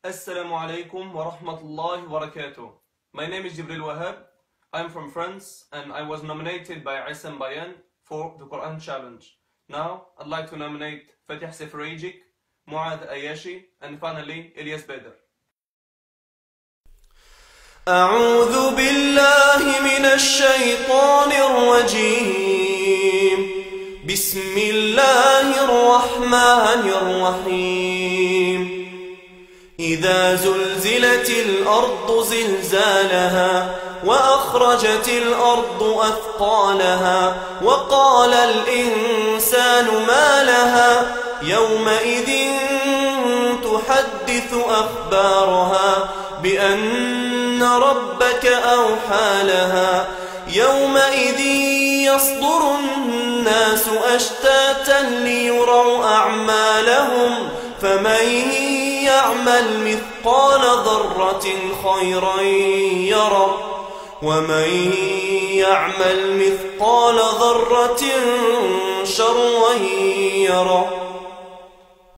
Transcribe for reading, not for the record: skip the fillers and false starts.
Assalamu alaikum wa rahmatullahi wa barakatuh. My name is Jibril Wahab. I'm from France and I was nominated by Isam Bayan for the Quran Challenge. Now, I'd like to nominate Fatih Seferajik, Muad Ayashi, and finally, Ilyas Badr. أعوذ بالله من الشيطان الرجيم. بسم الله الرحمن الرحيم. إذا زلزلت الأرض زلزالها وأخرجت الأرض أثقالها وقال الإنسان ما لها يومئذ تحدث أخبارها بأن ربك أوحى لها يومئذ يصدر الناس أشتاتا ليروا أعمالهم فمن يعمل مثقال ذرة خيرا يره ومن يعمل مثقال ذرة شرا يره.